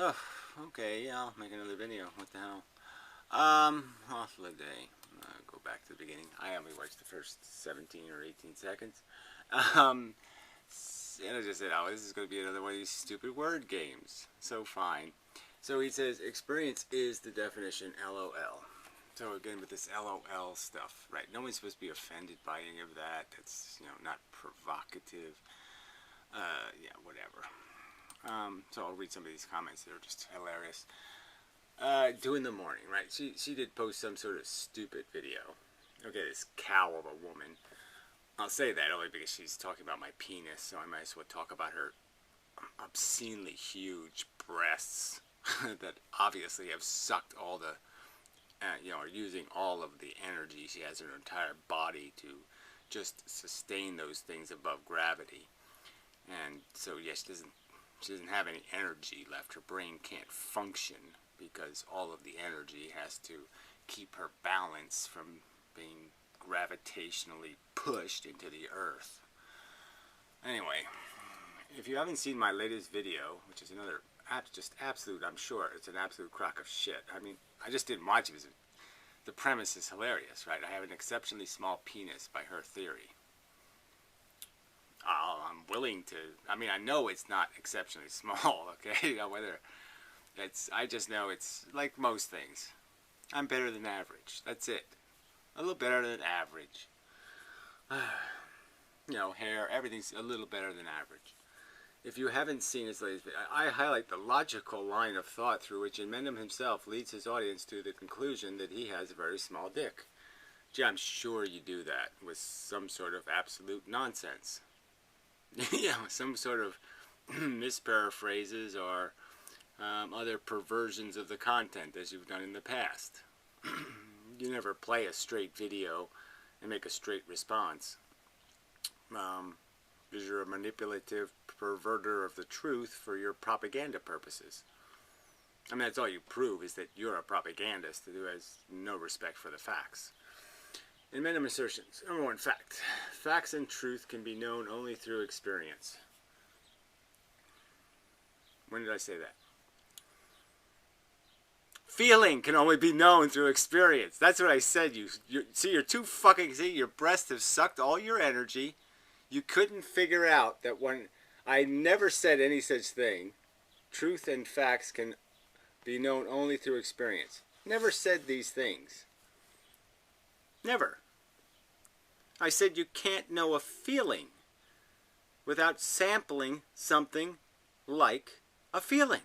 Oh, okay, yeah, I'll make another video. What the hell? Off of the day. Go back to the beginning. I only watched the first 17 or 18 seconds. And I just said, oh, this is going to be another one of these stupid word games. So fine. So he says, experience is the definition, LOL. So again, with this LOL stuff, right? No one's supposed to be offended by any of that. That's, not provocative. Yeah, whatever. So I'll read some of these comments. They're just hilarious. 2 in the morning, right? She did post some sort of stupid video. Okay, this cow of a woman. I'll say that only because she's talking about my penis, so I might as well talk about her obscenely huge breasts that obviously have sucked all the, are using all of the energy she has in her entire body to just sustain those things above gravity. And so, yes, she doesn't have any energy left. Her brain can't function because all of the energy has to keep her balance from being gravitationally pushed into the earth. Anyway, if you haven't seen my latest video, which is another just absolute, I'm sure it's an absolute crock of shit. I mean, I just didn't watch it because the premise is hilarious, right? I have an exceptionally small penis by her theory. I'm willing to, I know it's not exceptionally small, okay? Whether I just know it's like most things. I'm better than average. That's it. A little better than average. Hair, everything's a little better than average. If you haven't seen his latest video, I highlight the logical line of thought through which Eminem himself leads his audience to the conclusion that he has a very small dick. Gee, I'm sure you do that with some sort of absolute nonsense. Some sort of misparaphrases or other perversions of the content as you've done in the past. You never play a straight video and make a straight response. Because you're a manipulative perverter of the truth for your propaganda purposes. That's all you prove, is that you're a propagandist who has no respect for the facts. In Eminem assertions, number 1, fact. Facts and truth can be known only through experience. When did I say that? Feeling can only be known through experience. That's what I said. You're too fucking, your breasts have sucked all your energy. You couldn't figure out that when I never said any such thing. Truth and facts can be known only through experience. Never said these things. Never. I said you can't know a feeling without sampling something like a feeling.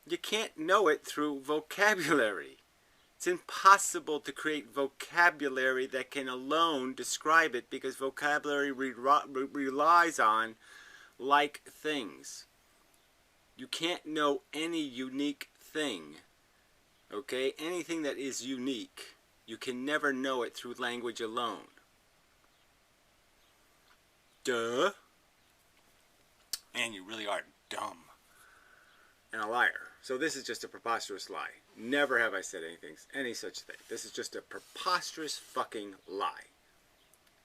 You can't know it through vocabulary. It's impossible to create vocabulary that can alone describe it, because vocabulary relies on like things. You can't know any unique thing. Okay? Anything that is unique, you can never know it through language alone. Duh. And you really are dumb. And a liar. So this is just a preposterous lie. Never have I said any such thing. This is just a preposterous fucking lie.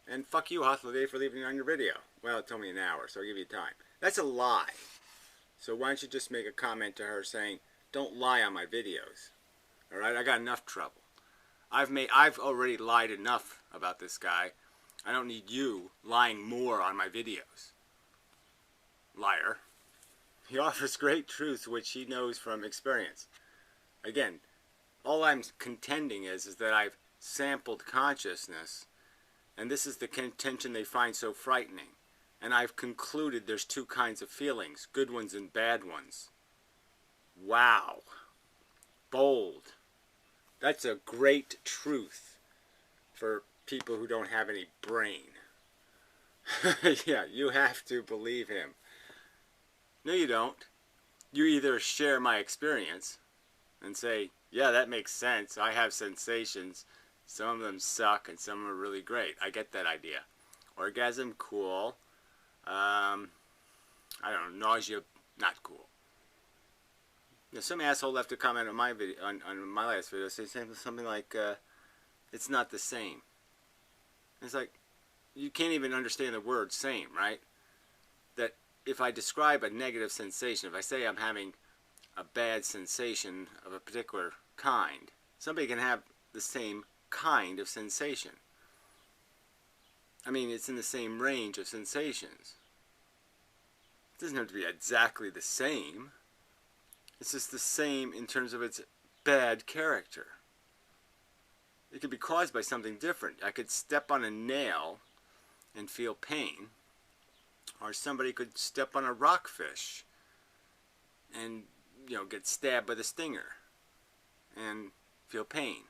And fuck you, HaveALieEveryday, for leaving on your video. Well, it told me an hour, so I'll give you time. That's a lie. So why don't you just make a comment to her saying, don't lie on my videos. Alright, I got enough trouble. I've already lied enough about this guy. I don't need you lying more on my videos. Liar. He offers great truth which he knows from experience. Again, all I'm contending is that I've sampled consciousness, and this is the contention they find so frightening. And I've concluded there's 2 kinds of feelings, good ones and bad ones. Wow. Bold. That's a great truth for people who don't have any brain. Yeah, you have to believe him. No, you don't. You either share my experience and say, yeah, that makes sense. I have sensations. Some of them suck and some are really great. I get that idea. Orgasm, cool. I don't know, nausea, not cool. Now, some asshole left a comment on my video, on my last video, saying something like, it's not the same. It's like, you can't even understand the word same, right? That if I describe a negative sensation, if I say I'm having a bad sensation of a particular kind, somebody can have the same kind of sensation. I mean, it's in the same range of sensations. It doesn't have to be exactly the same. It's just the same in terms of its bad character. It could be caused by something different. I could step on a nail and feel pain, or somebody could step on a rockfish and, you know, get stabbed by the stinger and feel pain.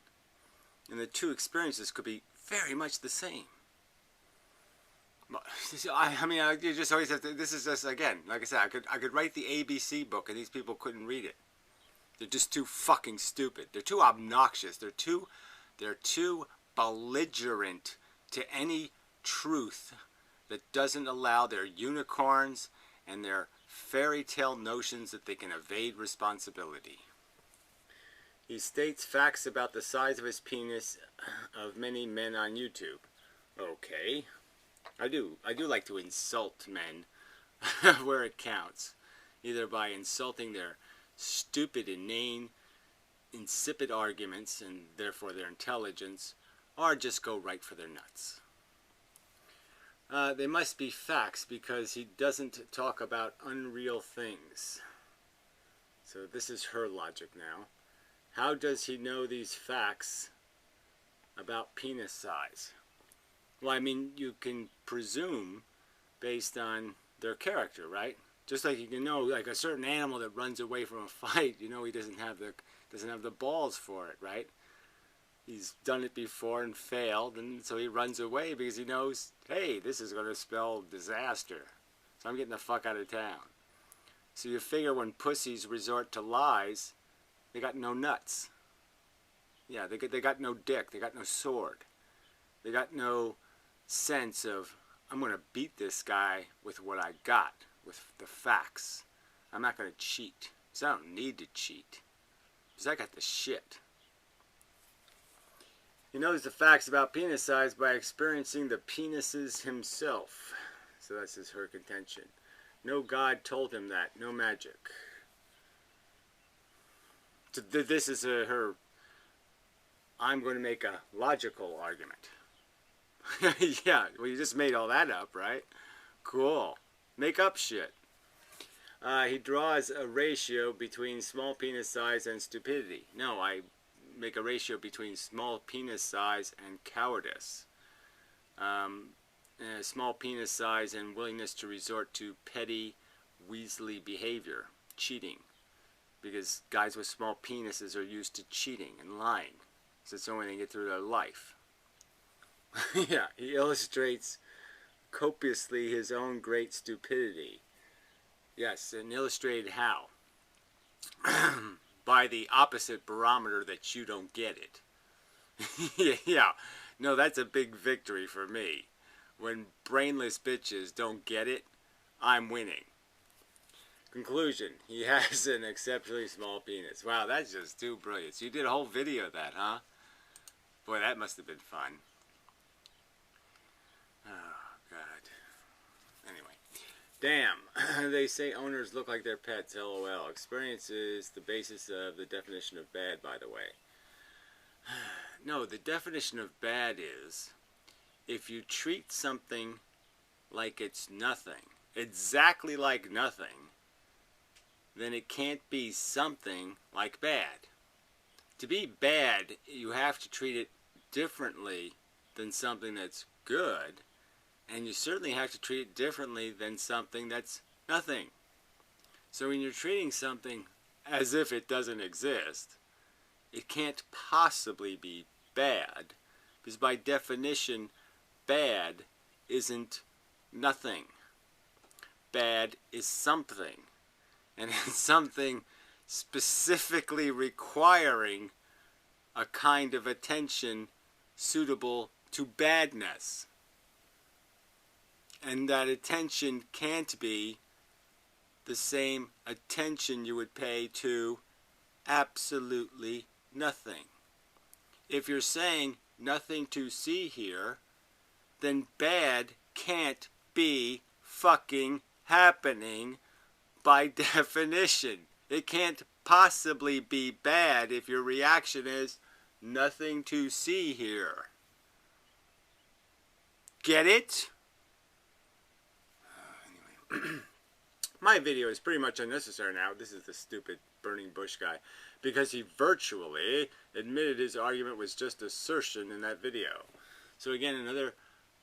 And the two experiences could be very much the same. I mean, you just always have to, this is just, again, like I said, I could write the ABC book and these people couldn't read it. They're just too fucking stupid. They're too obnoxious. They're too belligerent to any truth that doesn't allow their unicorns and their fairy tale notions that they can evade responsibility. He states facts about the size of his penis of many men on YouTube. Okay. I do like to insult men where it counts, either by insulting their stupid, inane, insipid arguments and therefore their intelligence, or just go right for their nuts. They must be facts because he doesn't talk about unreal things. So this is her logic now. How does he know these facts about penis size? Well, I mean, you can presume based on their character, right? Just like you can know, like a certain animal that runs away from a fight, you know he doesn't have the balls for it, right? He's done it before and failed, and so he runs away because he knows, hey, this is going to spell disaster. So I'm getting the fuck out of town. So you figure when pussies resort to lies, they got no nuts. Yeah, they got no dick. They got no sword. They got no sense of, I'm going to beat this guy with what I got, with the facts. I'm not going to cheat, because I don't need to cheat, because I got the shit. He knows the facts about penis size by experiencing the penises himself. So that's her contention. No God told him that, no magic. So this is her, I'm going to make a logical argument. Yeah, well, you just made all that up, right? Cool. Make up shit. He draws a ratio between small penis size and stupidity. No, I make a ratio between small penis size and cowardice. Small penis size and willingness to resort to petty, weaselly behavior, cheating. Because guys with small penises are used to cheating and lying. So it's the only way they get through their life. Yeah, he illustrates copiously his own great stupidity. Yes, and illustrated how? By the opposite barometer that you don't get it. Yeah, no, that's a big victory for me. When brainless bitches don't get it, I'm winning. Conclusion, he has an exceptionally small penis. Wow, that's just too brilliant. So you did a whole video of that, huh? Boy, that must have been fun. Oh, God. Anyway. Damn. They say owners look like their pets. LOL. Experience is the basis of the definition of bad, by the way. No, the definition of bad is if you treat something like it's nothing, exactly like nothing, then it can't be something like bad. To be bad, you have to treat it differently than something that's good, and you certainly have to treat it differently than something that's nothing. So when you're treating something as if it doesn't exist, it can't possibly be bad, because by definition, bad isn't nothing. Bad is something, and it's something specifically requiring a kind of attention suitable to badness. And that attention can't be the same attention you would pay to absolutely nothing. If you're saying nothing to see here, then bad can't be fucking happening by definition. It can't possibly be bad if your reaction is nothing to see here. Get it? Anyway. My video is pretty much unnecessary now. This is the stupid burning bush guy. Because he virtually admitted his argument was just assertion in that video. So again, another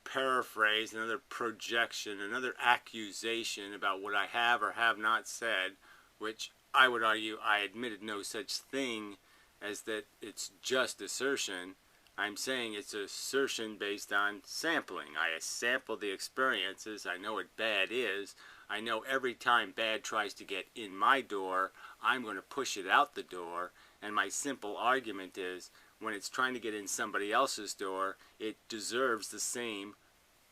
paraphrase, another projection, another accusation about what I have or have not said, which I would argue I admitted no such thing as that it's just assertion. I'm saying it's assertion based on sampling. I sampled the experiences. I know what bad is. I know every time bad tries to get in my door, I'm going to push it out the door. And my simple argument is, when it's trying to get in somebody else's door, it deserves the same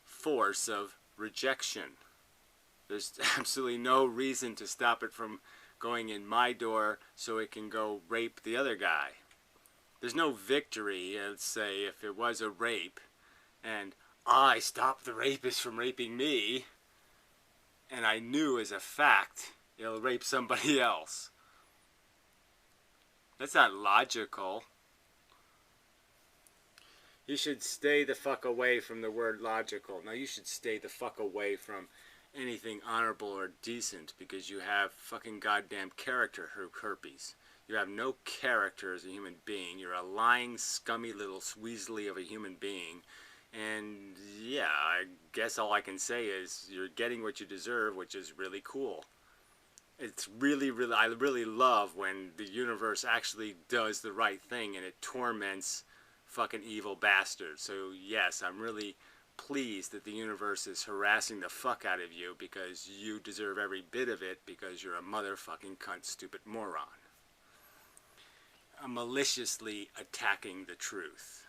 force of rejection. There's absolutely no reason to stop it from going in my door so it can go rape the other guy. There's no victory, let's say, if it was a rape, and I stopped the rapist from raping me, and I knew as a fact it'll rape somebody else. That's not logical. You should stay the fuck away from the word logical. Now you should stay the fuck away from anything honorable or decent because you have fucking goddamn character herpes. You have no character as a human being. You're a lying, scummy little weaselly of a human being. And yeah, I guess all I can say is you're getting what you deserve, which is really cool. It's really, I really love when the universe actually does the right thing and it torments fucking evil bastards. So yes, I'm really pleased that the universe is harassing the fuck out of you because you deserve every bit of it because you're a motherfucking cunt stupid moron. Maliciously attacking the truth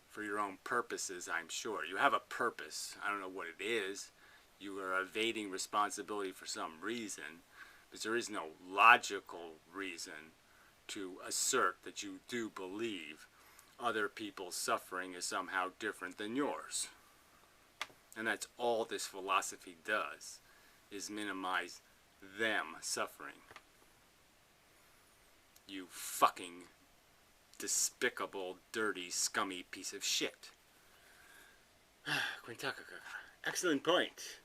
for your own purposes, I'm sure. You have a purpose. I don't know what it is. You are evading responsibility for some reason, but there is no logical reason to assert that you do believe other people's suffering is somehow different than yours. And that's all this philosophy does, is minimize them suffering. You fucking despicable, dirty, scummy piece of shit. Excellent point.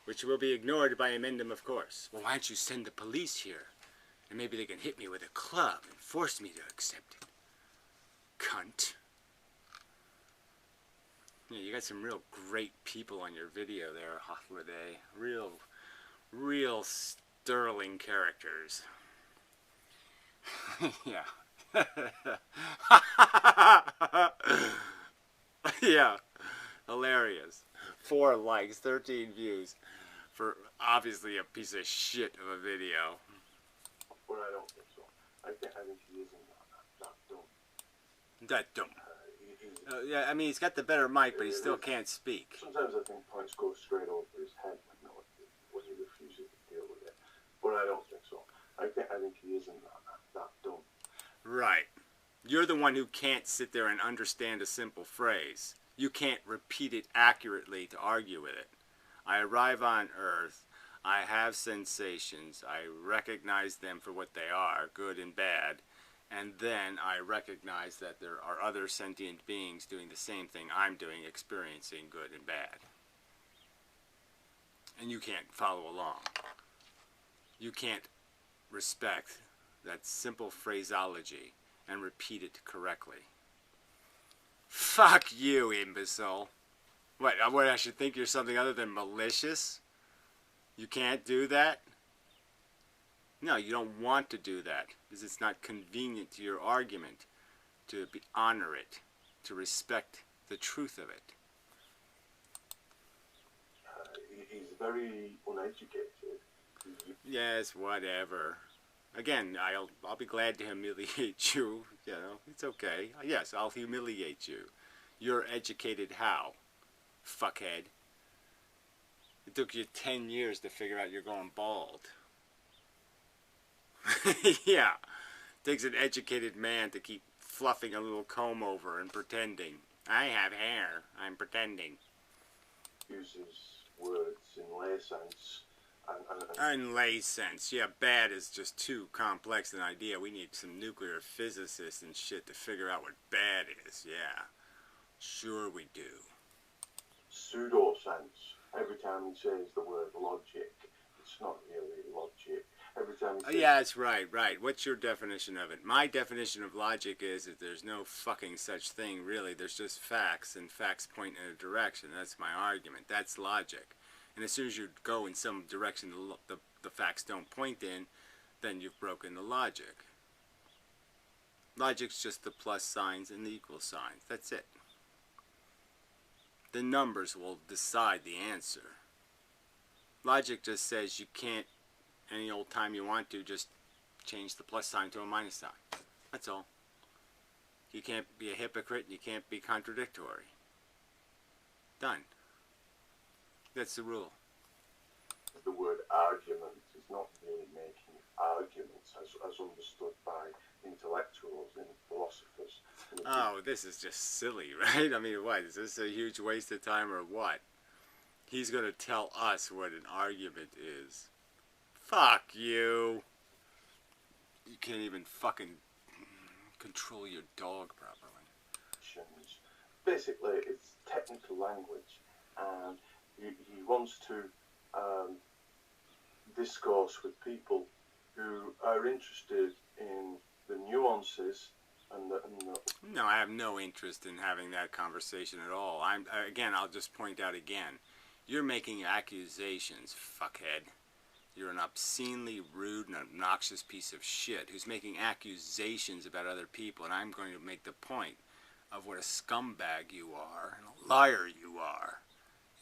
Which will be ignored by amendum, of course. Well, why don't you send the police here? And maybe they can hit me with a club and force me to accept it. Cunt. Yeah, you got some real great people on your video there, HaveALieEveryday. Real sterling characters. Yeah. Yeah, hilarious. 4 likes, 13 views for obviously a piece of shit of a video. Well, I don't think so. I think he isn't that dumb. That dumb. Yeah, I mean, he's got the better mic, but he still can't speak. Sometimes I think points go straight over his head when he refuses to deal with it. But I don't think so. I think he isn't that dumb. Right. You're the one who can't sit there and understand a simple phrase. You can't repeat it accurately to argue with it. I arrive on Earth. I have sensations. I recognize them for what they are, good and bad. And then I recognize that there are other sentient beings doing the same thing I'm doing, experiencing good and bad. And you can't follow along. You can't respect that simple phraseology and repeat it correctly. Fuck you, imbecile. What, I should think you're something other than malicious? You can't do that? No, you don't want to do that because it's not convenient to your argument to honor it, to respect the truth of it. He's very uneducated. Yes, whatever. Again, I'll be glad to humiliate you. You know, it's okay. Yes, I'll humiliate you. You're educated how? Fuckhead. It took you 10 years to figure out you're going bald. Yeah. It takes an educated man to keep fluffing a little comb over and pretending. I have hair. I'm pretending. Uses words in lay sense And lay sense. Yeah, bad is just too complex an idea. We need some nuclear physicists and shit to figure out what bad is. Yeah. Sure we do. Pseudo-sense. Every time he says the word logic, it's not really logic. Every time he says... Yeah, that's right, right. What's your definition of it? My definition of logic is that there's no fucking such thing, really. There's just facts, and facts point in a direction. That's my argument. That's logic. And as soon as you go in some direction the facts don't point in, then you've broken the logic. Logic's just the plus signs and the equal signs. That's it. The numbers will decide the answer. Logic just says you can't, any old time you want to, just change the plus sign to a minus sign. That's all. You can't be a hypocrite and you can't be contradictory. Done. That's the rule. The word argument is not really making arguments as understood by intellectuals and philosophers. Oh, this is just silly, right? I mean, what? Is this a huge waste of time or what? He's going to tell us what an argument is. Fuck you. You can't even fucking control your dog properly. Basically, it's technical language, and he wants to discourse with people who are interested in the nuances and the... No, I have no interest in having that conversation at all. I'll just point out again. You're making accusations, fuckhead. You're an obscenely rude and obnoxious piece of shit who's making accusations about other people, and I'm going to make the point of what a scumbag you are and a liar you are.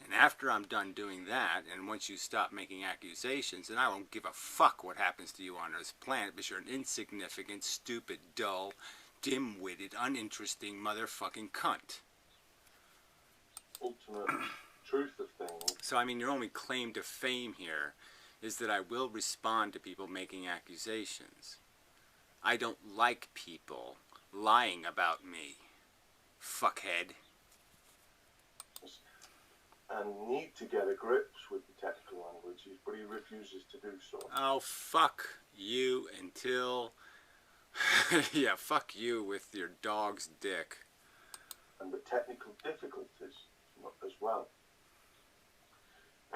And after I'm done doing that, and once you stop making accusations, then I won't give a fuck what happens to you on this planet, because you're an insignificant, stupid, dull, dim-witted, uninteresting motherfucking cunt. Ultimate truth of things. So, I mean, your only claim to fame here is that I will respond to people making accusations. I don't like people lying about me, fuckhead. And need to get a grips with the technical languages, but he refuses to do so. Oh, fuck you until... yeah, fuck you with your dog's dick. And the technical difficulties as well.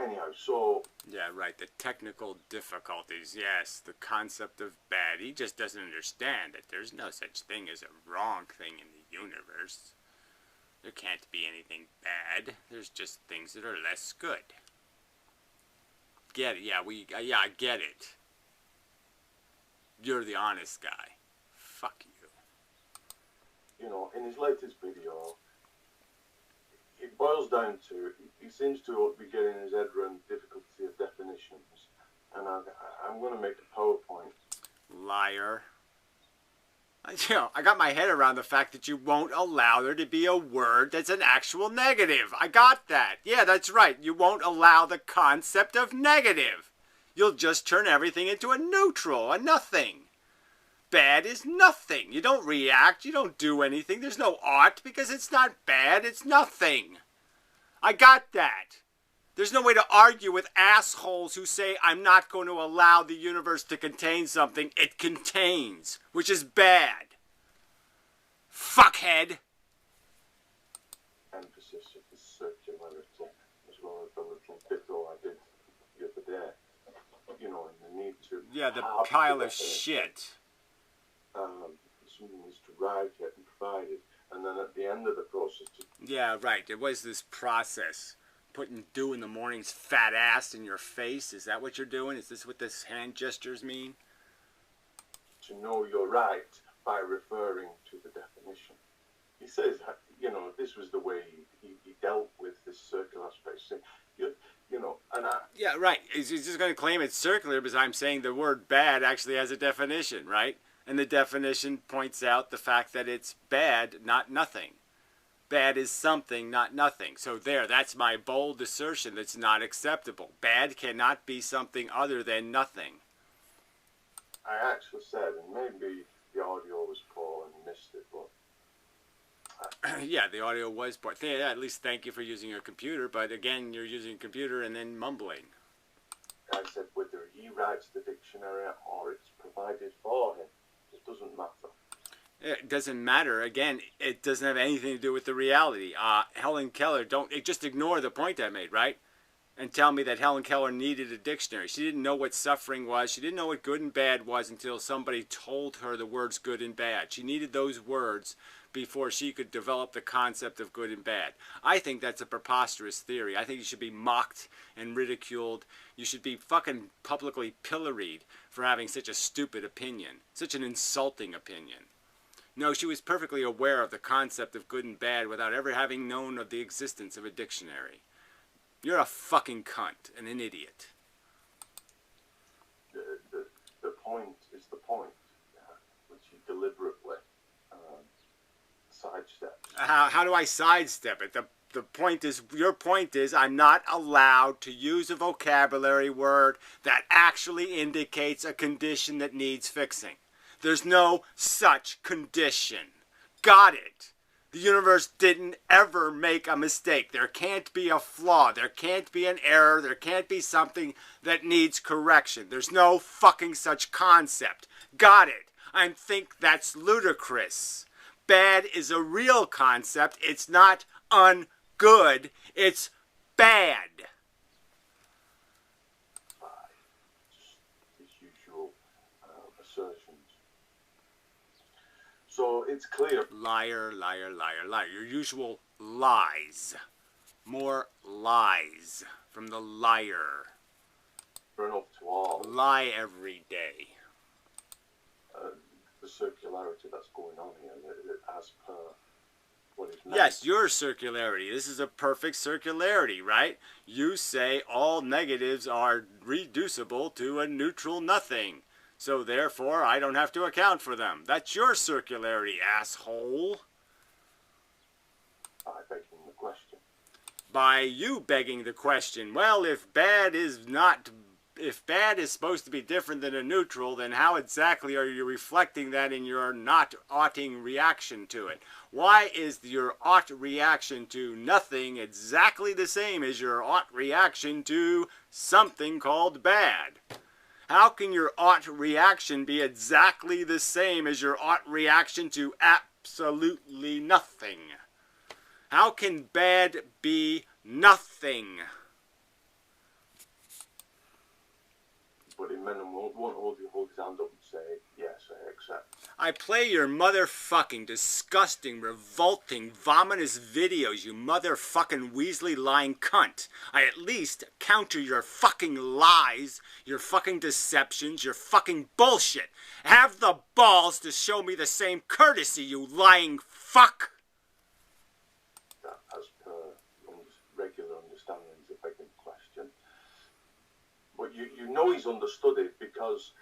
Anyhow, so... Yeah, right, the technical difficulties, yes, the concept of bad. He just doesn't understand that there's no such thing as a wrong thing in the universe. There can't be anything bad. There's just things that are less good. Get it? Yeah, I get it. You're the honest guy. Fuck you. You know, in his latest video, it boils down to, he seems to be getting his head around the difficulty of definitions. And I'm going to make a PowerPoint. Liar. I got my head around the fact that you won't allow there to be a word that's an actual negative. I got that. Yeah, that's right. You won't allow the concept of negative. You'll just turn everything into a neutral, a nothing. Bad is nothing. You don't react. You don't do anything. There's no art because it's not bad. It's nothing. I got that. There's no way to argue with assholes who say, I'm not going to allow the universe to contain something it contains, which is bad. Fuckhead. Emphasis of the circularity, as well as the little ditto I did the other day. You know, and the need to... Yeah, the pile of shit. Something is derived yet and provided, and then at the end of the process... Yeah, right. There was this process. Putting dew in the morning's fat ass in your face? Is that what you're doing? Is this what this hand gestures mean? To know you're right by referring to the definition. He says, you know, this was the way he dealt with this circular aspect. So, you know, and I... Yeah, right. He's just going to claim it's circular because I'm saying the word bad actually has a definition, right? And the definition points out the fact that it's bad, not nothing. Bad is something, not nothing. So there, that's my bold assertion that's not acceptable. Bad cannot be something other than nothing. I actually said, and maybe the audio was poor and missed it, but... yeah, the audio was poor. Yeah, at least thank you for using your computer, but again, you're using a computer and then mumbling. I said whether he writes the dictionary or it's provided for him, it doesn't matter. It doesn't matter. Again, it doesn't have anything to do with the reality. Helen Keller, just ignore the point I made, right? And tell me that Helen Keller needed a dictionary. She didn't know what suffering was. She didn't know what good and bad was until somebody told her the words good and bad. She needed those words before she could develop the concept of good and bad. I think that's a preposterous theory. I think you should be mocked and ridiculed. You should be fucking publicly pilloried for having such a stupid opinion, such an insulting opinion. No, she was perfectly aware of the concept of good and bad without ever having known of the existence of a dictionary. You're a fucking cunt and an idiot. The point is the point, which he deliberately sidesteps. How do I sidestep it? The point is, your point is, I'm not allowed to use a vocabulary word that actually indicates a condition that needs fixing. There's no such condition. Got it. The universe didn't ever make a mistake. There can't be a flaw. There can't be an error. There can't be something that needs correction. There's no fucking such concept. Got it. I think that's ludicrous. Bad is a real concept. It's not ungood. It's bad. His usual assertions. So it's clear. Liar, liar, liar, liar. Your usual lies. More lies from the liar. Burn up to all. Lie every day. The circularity that's going on here, as per what is meant. Yes, your circularity. This is a perfect circularity, right? You say all negatives are reducible to a neutral nothing. So therefore, I don't have to account for them. That's your circularity, asshole. By begging the question. By you begging the question. Well, if bad is supposed to be different than a neutral, then how exactly are you reflecting that in your not oughting reaction to it? Why is your ought reaction to nothing exactly the same as your ought reaction to something called bad? How can your ought reaction be exactly the same as your ought reaction to absolutely nothing? How can bad be nothing? But in men and won't hold his hand up and say, yes, I accept. I play your motherfucking disgusting, revolting, vomitous videos, you motherfucking Weasley lying cunt. I at least counter your fucking lies, your fucking deceptions, your fucking bullshit. Have the balls to show me the same courtesy, you lying fuck. That, as per regular understandings of begging question. But you know he's understood it because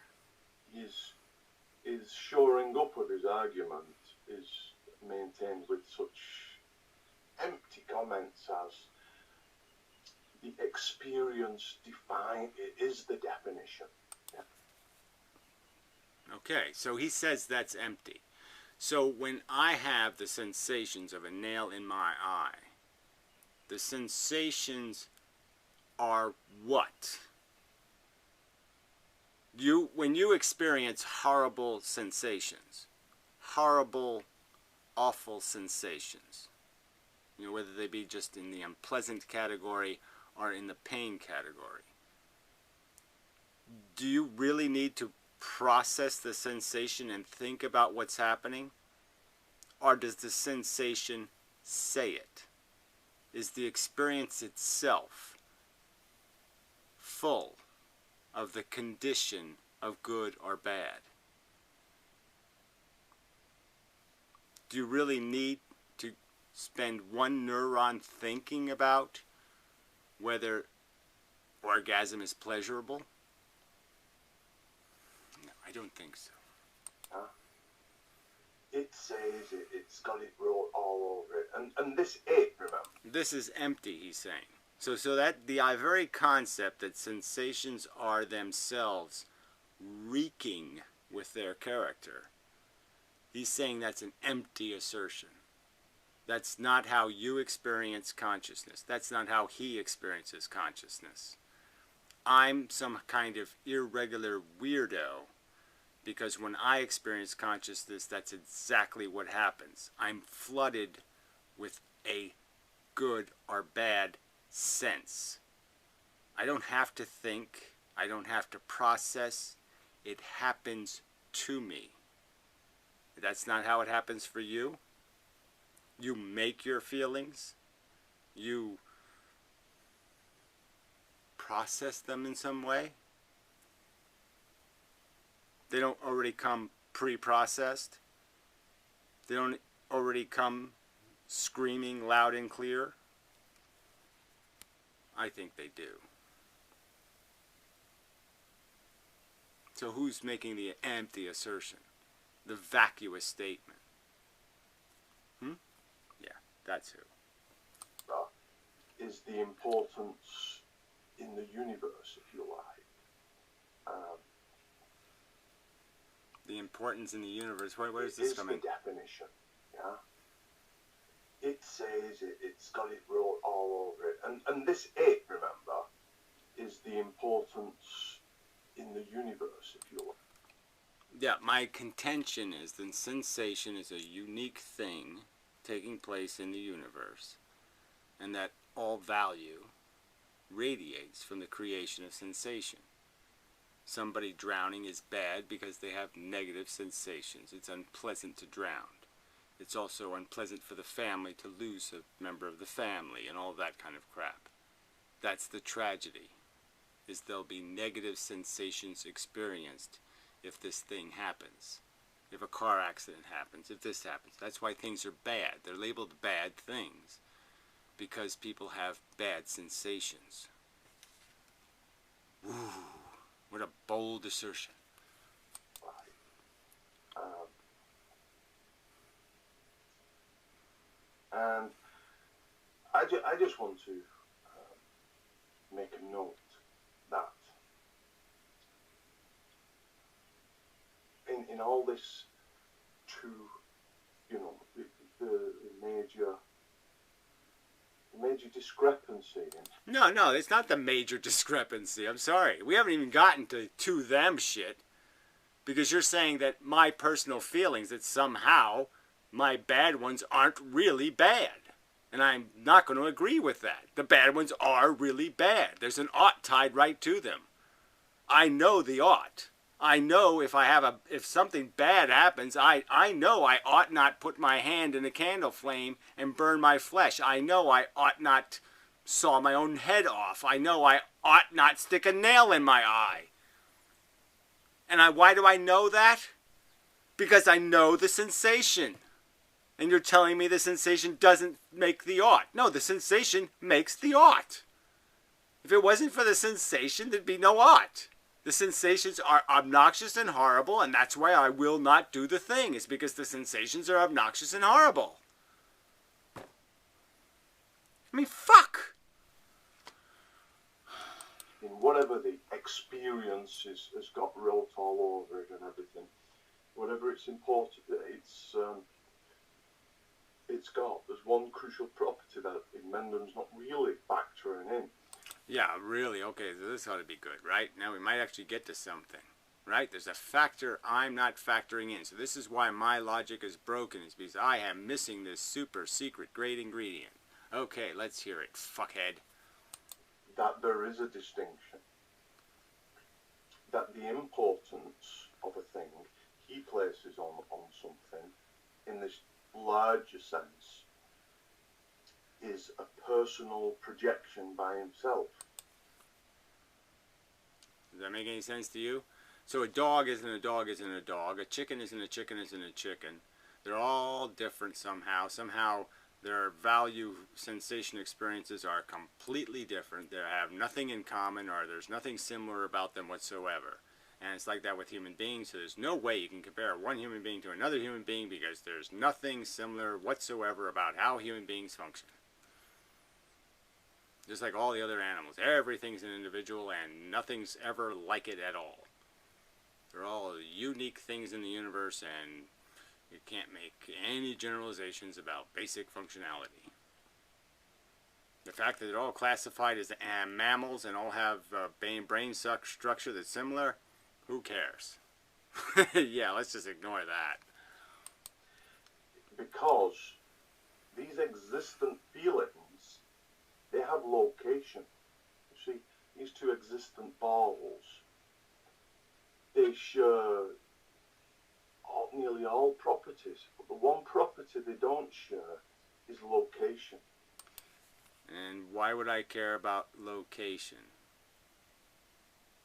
his shoring up of his argument is maintained with such empty comments as the experience is the definition. Yeah. Okay, so he says that's empty. So when I have the sensations of a nail in my eye, the sensations are what? When you experience horrible sensations, horrible, awful sensations, whether they be just in the unpleasant category or in the pain category, do you really need to process the sensation and think about what's happening? Or does the sensation say it? Is the experience itself full of the condition of good or bad? Do you really need to spend one neuron thinking about whether orgasm is pleasurable? No, I don't think so. It says it, it's got it wrote all over it. And this it, remember? This is empty, he's saying. So that the very concept that sensations are themselves reeking with their character, he's saying that's an empty assertion. That's not how you experience consciousness. That's not how he experiences consciousness. I'm some kind of irregular weirdo, because when I experience consciousness, that's exactly what happens. I'm flooded with a good or bad sense. I don't have to think. I don't have to process. It happens to me. That's not how it happens for you. You make your feelings. You process them in some way. They don't already come pre-processed. They don't already come screaming loud and clear. I think they do. So who's making the empty assertion? The vacuous statement? Yeah, that's who. Is the importance in the universe, if you like. The importance in the universe. Where is this coming? It's the definition. Yeah. It says it's got it wrote all over it, and this it, remember, is the importance in the universe, if you like. Yeah, my contention is that sensation is a unique thing taking place in the universe, and that all value radiates from the creation of sensation. Somebody drowning is bad because they have negative sensations. It's unpleasant to drown. It's also unpleasant for the family to lose a member of the family and all that kind of crap. That's the tragedy, is there'll be negative sensations experienced if this thing happens. If a car accident happens, if this happens. That's why things are bad. They're labeled bad things, because people have bad sensations. Woo, what a bold assertion. And I just want to make a note that in all this the major discrepancy. No, it's not the major discrepancy. I'm sorry. We haven't even gotten to them shit. Because you're saying that my personal feelings, that somehow my bad ones aren't really bad. And I'm not going to agree with that. The bad ones are really bad. There's an ought tied right to them. I know the ought. I know if something bad happens, I know I ought not put my hand in a candle flame and burn my flesh. I know I ought not saw my own head off. I know I ought not stick a nail in my eye. And why do I know that? Because I know the sensation. And you're telling me the sensation doesn't make the ought. No, the sensation makes the ought. If it wasn't for the sensation, there'd be no ought. The sensations are obnoxious and horrible, and that's why I will not do the thing. It's because the sensations are obnoxious and horrible. I mean, fuck! In whatever the experience has got wrote all over it and everything, whatever it's important, there's one crucial property that Mendham's not really factoring in. Yeah, really. Okay, so this ought to be good, right? Now we might actually get to something, right? There's a factor I'm not factoring in. So this is why my logic is broken, is because I am missing this super secret great ingredient. Okay, let's hear it, fuckhead. That there is a distinction. That the importance of a thing he places on something in this larger sense is a personal projection by himself. Does that make any sense to you? So a dog isn't a dog isn't a dog. A chicken isn't a chicken isn't a chicken. They're all different somehow. Somehow their value sensation experiences are completely different. They have nothing in common, or there's nothing similar about them whatsoever. And it's like that with human beings. So there's no way you can compare one human being to another human being, because there's nothing similar whatsoever about how human beings function. Just like all the other animals. Everything's an individual and nothing's ever like it at all. They're all unique things in the universe, and you can't make any generalizations about basic functionality. The fact that they're all classified as mammals and all have brain structure that's similar, who cares? Yeah, let's just ignore that. Because these existent feelings, they have location. You see, these two existent balls, they share nearly all properties, but the one property they don't share is location. And why would I care about location?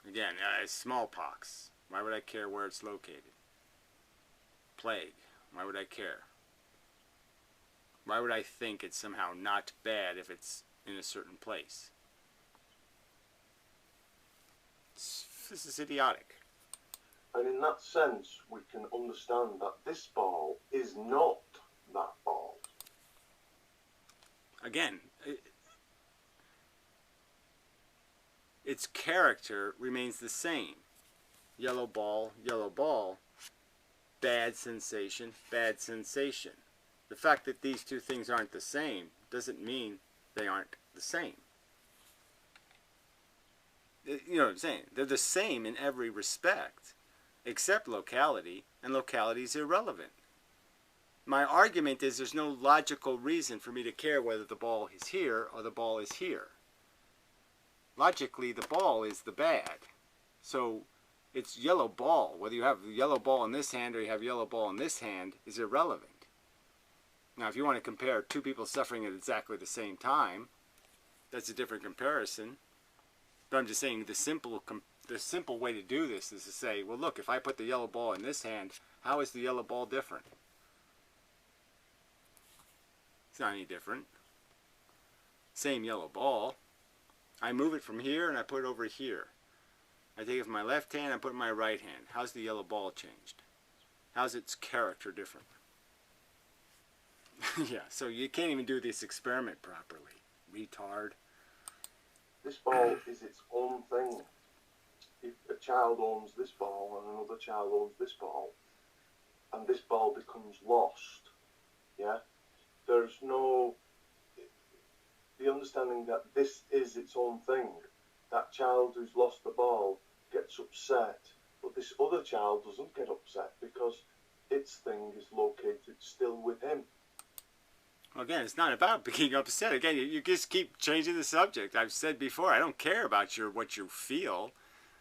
Again, smallpox. Why would I care where it's located? Plague. Why would I care? Why would I think it's somehow not bad if it's in a certain place? This is idiotic. And in that sense, we can understand that this ball is not that ball. Again, its character remains the same. Yellow ball, bad sensation, bad sensation. The fact that these two things aren't the same doesn't mean they aren't the same. You know what I'm saying? They're the same in every respect, except locality, and locality is irrelevant. My argument is there's no logical reason for me to care whether the ball is here or the ball is here. Logically, the ball is the bad. So it's yellow ball. Whether you have the yellow ball in this hand or you have yellow ball in this hand is irrelevant. Now, if you want to compare two people suffering at exactly the same time, that's a different comparison. But I'm just saying the simple way to do this is to say, well, look, if I put the yellow ball in this hand, how is the yellow ball different? It's not any different. Same yellow ball. I move it from here and I put it over here. I take it from my left hand and I put it in my right hand. How's the yellow ball changed? How's its character different? Yeah, so you can't even do this experiment properly. Retard. This ball is its own thing. If a child owns this ball and another child owns this ball, and this ball becomes lost, yeah, there's no... the understanding that this is its own thing. That child who's lost the ball gets upset, but this other child doesn't get upset because its thing is located still with him. Well, again, it's not about being upset. Again, you just keep changing the subject. I've said before, I don't care about what you feel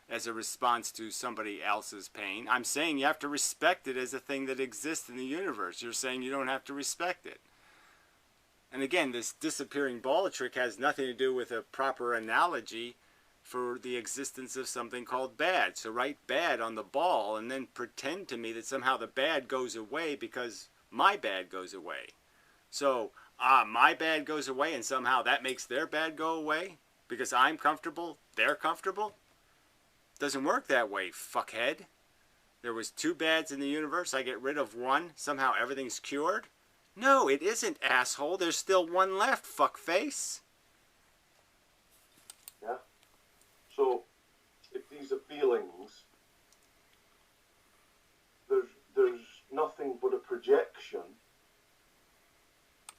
as a response to somebody else's pain. I'm saying you have to respect it as a thing that exists in the universe. You're saying you don't have to respect it. And again, this disappearing ball trick has nothing to do with a proper analogy for the existence of something called bad. So write bad on the ball and then pretend to me that somehow the bad goes away because my bad goes away. So, my bad goes away and somehow that makes their bad go away because I'm comfortable, they're comfortable? Doesn't work that way, fuckhead. There was two bads in the universe, I get rid of one, somehow everything's cured? No, it isn't, asshole. There's still one left, fuckface. Yeah. So, if these are feelings, there's nothing but a projection.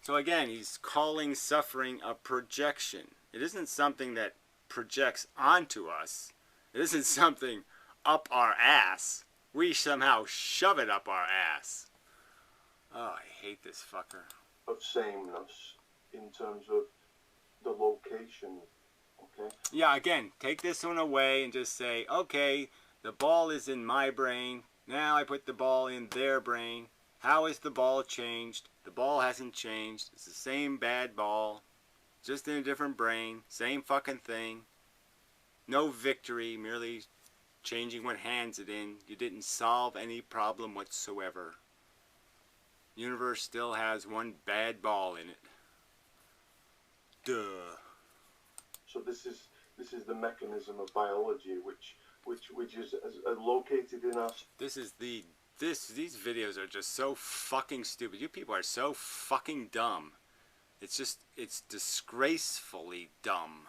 So again, he's calling suffering a projection. It isn't something that projects onto us. It isn't something up our ass. We somehow shove it up our ass. Oh, I hate this fucker. Of sameness in terms of the location, okay? Yeah, again, take this one away and just say, okay, the ball is in my brain. Now I put the ball in their brain. How is the ball changed? The ball hasn't changed. It's the same bad ball, just in a different brain. Same fucking thing. No victory, merely changing what hands it in. You didn't solve any problem whatsoever. Universe still has one bad ball in it. Duh. So this is the mechanism of biology, which is located in us. These videos are just so fucking stupid. You people are so fucking dumb. It's disgracefully dumb.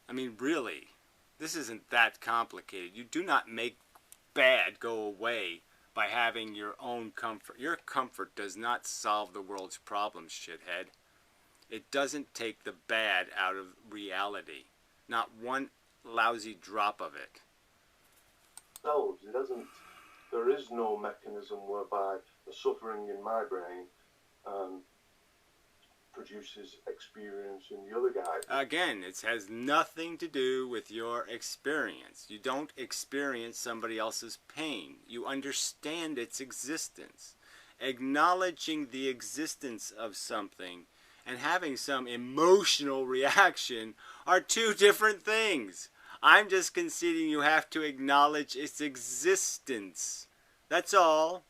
I mean, really, this isn't that complicated. You do not make bad go away by having your own comfort. Your comfort does not solve the world's problems, shithead. It doesn't take the bad out of reality. Not one lousy drop of it. It doesn't. There is no mechanism whereby the suffering in my brain produces experience in the other guy. Again, it has nothing to do with your experience. You don't experience somebody else's pain. You understand its existence. Acknowledging the existence of something and having some emotional reaction are two different things. I'm just conceding you have to acknowledge its existence. That's all.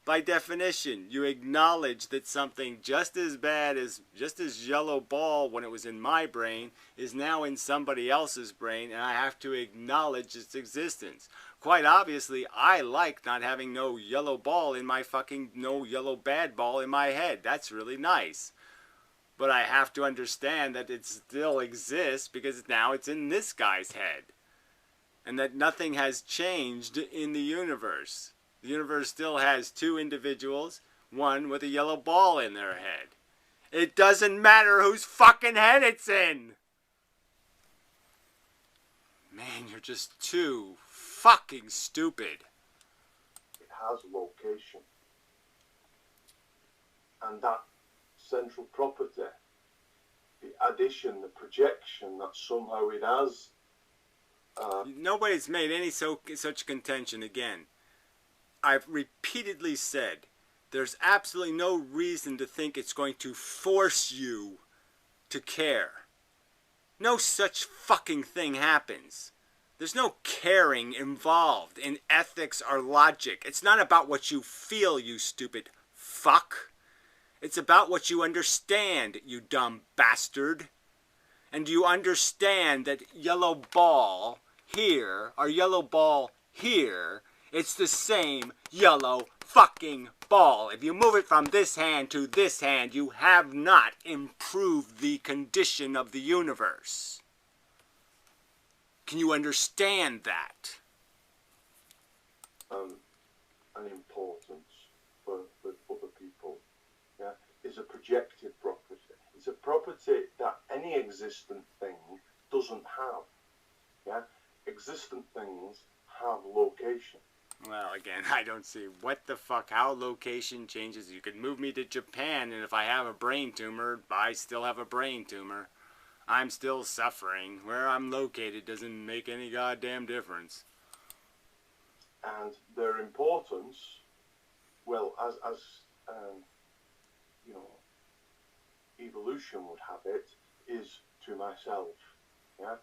By definition, you acknowledge that something just as bad as yellow ball when it was in my brain is now in somebody else's brain, and I have to acknowledge its existence. Quite obviously, I like not having no yellow ball in my no yellow bad ball in my head. That's really nice. But I have to understand that it still exists because now it's in this guy's head. And that nothing has changed in the universe. The universe still has two individuals, one with a yellow ball in their head. It doesn't matter whose fucking head it's in! Man, you're just too fucking stupid. It has location. And that central property, the addition, the projection that somehow it has... Nobody's made any such contention again. I've repeatedly said there's absolutely no reason to think it's going to force you to care. No such fucking thing happens. There's no caring involved in ethics or logic. It's not about what you feel, you stupid fuck. It's about what you understand, you dumb bastard. And do you understand that yellow ball here or yellow ball here, it's the same yellow fucking ball. If you move it from this hand to this hand, you have not improved the condition of the universe. Can you understand that? An importance for other people, yeah, is a projected property. It's a property that any existent thing doesn't have. Yeah, existent things have location. Well, again, I don't see what the fuck, how location changes. You could move me to Japan, and if I have a brain tumor, I still have a brain tumor. I'm still suffering. Where I'm located doesn't make any goddamn difference. And their importance, well, as you know, evolution would have it, is to myself. Yeah.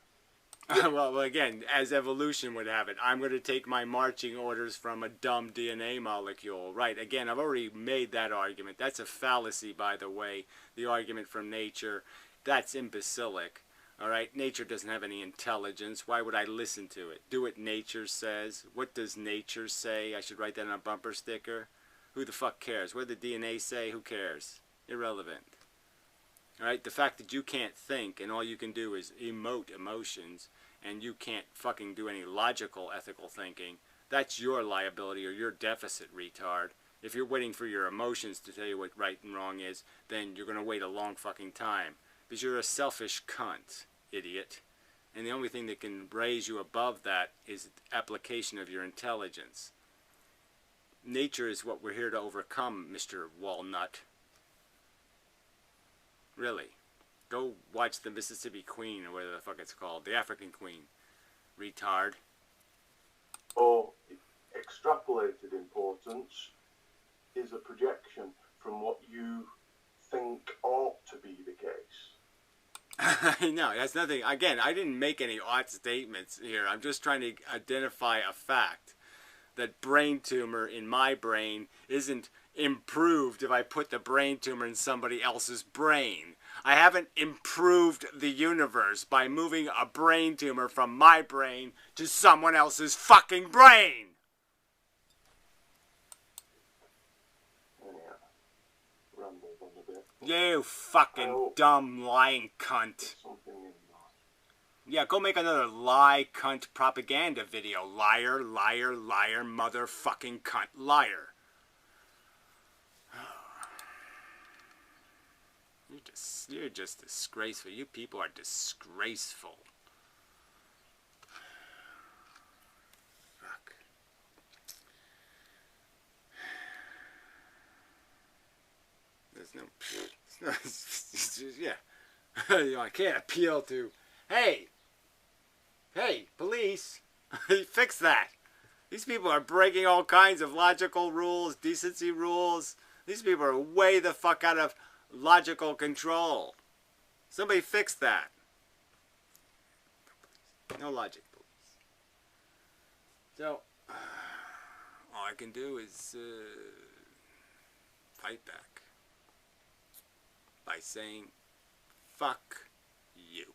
Well, again, as evolution would have it, I'm going to take my marching orders from a dumb DNA molecule. Right, again, I've already made that argument. That's a fallacy, by the way, the argument from nature. That's imbecilic. All right, nature doesn't have any intelligence. Why would I listen to it? Do what nature says. What does nature say? I should write that on a bumper sticker. Who the fuck cares? What did the DNA say? Who cares? Irrelevant. All right, the fact that you can't think and all you can do is emote emotions and you can't fucking do any logical ethical thinking, that's your liability or your deficit, retard. If you're waiting for your emotions to tell you what right and wrong is, then you're going to wait a long fucking time. Because you're a selfish cunt, idiot. And the only thing that can raise you above that is application of your intelligence. Nature is what we're here to overcome, Mr. Walnut. Really. Go watch the Mississippi Queen, or whatever the fuck it's called. The African Queen. Retard. Or extrapolated importance is a projection from what you think ought to be the case. No, that's nothing. Again, I didn't make any odd statements here. I'm just trying to identify a fact. That brain tumor in my brain isn't improved if I put the brain tumor in somebody else's brain. I haven't improved the universe by moving a brain tumor from my brain to someone else's fucking brain. Anyhow, rambled on a bit. You fucking dumb lying cunt. Something in that. Yeah, go make another lie cunt propaganda video. Liar, liar, liar, motherfucking cunt, liar. You're just disgraceful. You people are disgraceful. Fuck. There's no, it's just, yeah. You know, I can't appeal to, hey, police, fix that. These people are breaking all kinds of logical rules, decency rules. These people are way the fuck out of logical control. Somebody fix that. No logic, please. So, all I can do is fight back by saying, fuck you.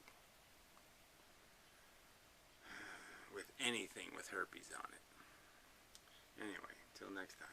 With anything with herpes on it. Anyway, till next time.